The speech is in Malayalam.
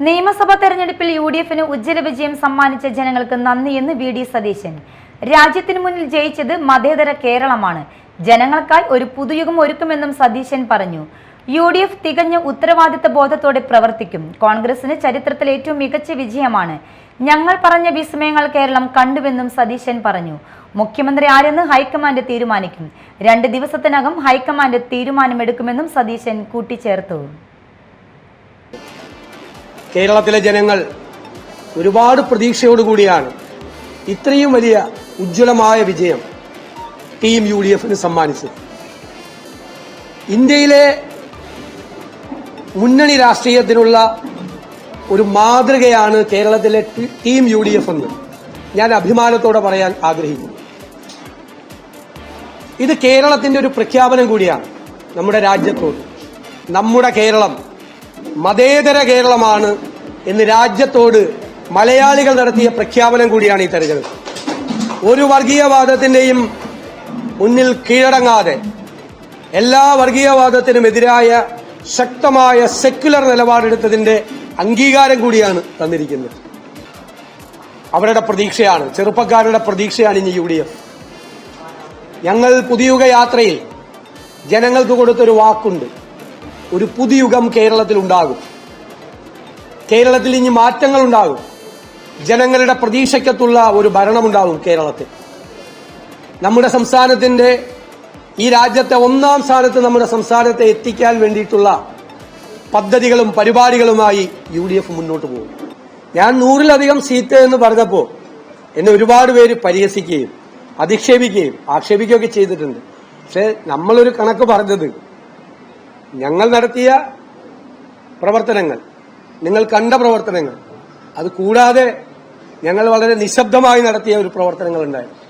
നിയമസഭാ തെരഞ്ഞെടുപ്പിൽ UDF-ന് ഉജ്ജ്വല വിജയം സമ്മാനിച്ച ജനങ്ങൾക്ക് നന്ദിയെന്ന് VD സതീശൻ. രാജ്യത്തിനു മുന്നിൽ ജയിച്ചത് മതേതര കേരളമാണ്. ജനങ്ങൾക്കായി ഒരു പുതുയുഗം ഒരുക്കുമെന്നും സതീശൻ പറഞ്ഞു. UDF തികഞ്ഞ ഉത്തരവാദിത്ത ബോധത്തോടെ പ്രവർത്തിക്കും. കോൺഗ്രസിന് ചരിത്രത്തിൽ ഏറ്റവും മികച്ച വിജയമാണ്. ഞങ്ങൾ പറഞ്ഞ വിസ്മയങ്ങൾ കേരളം കണ്ടുവെന്നും സതീശൻ പറഞ്ഞു. മുഖ്യമന്ത്രി ആരെന്ന് ഹൈക്കമാൻഡ് തീരുമാനിക്കും. 2 ദിവസത്തിനകം ഹൈക്കമാൻഡ് തീരുമാനമെടുക്കുമെന്നും സതീശൻ കൂട്ടിച്ചേർത്തു. കേരളത്തിലെ ജനങ്ങൾ ഒരുപാട് പ്രതീക്ഷയോടുകൂടിയാണ് ഇത്രയും വലിയ ഉജ്ജ്വലമായ വിജയം ടീം UDF-ന് സമ്മാനിച്ചത്. ഇന്ത്യയിലെ മുന്നണി രാഷ്ട്രീയത്തിനുള്ള ഒരു മാതൃകയാണ് കേരളത്തിലെ ടീം UDF എന്ന് ഞാൻ അഭിമാനത്തോടെ പറയാൻ ആഗ്രഹിക്കുന്നു. ഇത് കേരളത്തിന്റെ ഒരു പ്രഖ്യാപനം കൂടിയാണ് നമ്മുടെ രാജ്യത്തോട്. നമ്മുടെ കേരളം മതേതര കേരളമാണ് എന്ന് രാജ്യത്തോട് മലയാളികൾ നടത്തിയ പ്രഖ്യാപനം കൂടിയാണ് ഈ തെരഞ്ഞെടുപ്പ്. ഒരു വർഗീയവാദത്തിന്റെയും മുന്നിൽ കീഴടങ്ങാതെ എല്ലാ വർഗീയവാദത്തിനുമെതിരായ ശക്തമായ സെക്യുലർ നിലപാടെടുത്തതിന്റെ അംഗീകാരം കൂടിയാണ് തന്നിരിക്കുന്നത്. അവരുടെ പ്രതീക്ഷയാണ്, ചെറുപ്പക്കാരുടെ പ്രതീക്ഷയാണ് ഇനി UDF. ഞങ്ങൾ പുതുയുഗ യാത്രയിൽ ജനങ്ങൾക്ക് കൊടുത്തൊരു വാക്കുണ്ട്. ഒരു പുതുയുഗം കേരളത്തിൽ ഉണ്ടാകും. കേരളത്തിൽ ഇനി മാറ്റങ്ങൾ ഉണ്ടാകും. ജനങ്ങളുടെ പ്രതീക്ഷയ്ക്കത്തുള്ള ഒരു ഭരണമുണ്ടാകും കേരളത്തിൽ. നമ്മുടെ സംസ്ഥാനത്തിന്റെ ഈ രാജ്യത്തെ 1-ാം സ്ഥാനത്ത് നമ്മുടെ സംസ്ഥാനത്തെ എത്തിക്കാൻ വേണ്ടിയിട്ടുള്ള പദ്ധതികളും പരിപാടികളുമായി UDF മുന്നോട്ട് പോകും. ഞാൻ 100-ലധികം സീറ്റ് എന്ന് പറഞ്ഞപ്പോൾ എന്നെ ഒരുപാട് പേര് പരിഹസിക്കുകയും അധിക്ഷേപിക്കുകയും ആക്ഷേപിക്കുകയൊക്കെ ചെയ്തിട്ടുണ്ട്. പക്ഷെ നമ്മളൊരു കണക്ക് പറഞ്ഞത്, ഞങ്ങൾ നടത്തിയ പ്രവർത്തനങ്ങൾ, നിങ്ങൾ കണ്ട പ്രവർത്തനങ്ങൾ, അത് കൂടാതെ ഞങ്ങൾ വളരെ നിശബ്ദമായി നടത്തിയ ഒരു പ്രവർത്തനങ്ങൾ ഉണ്ടായിരുന്നു.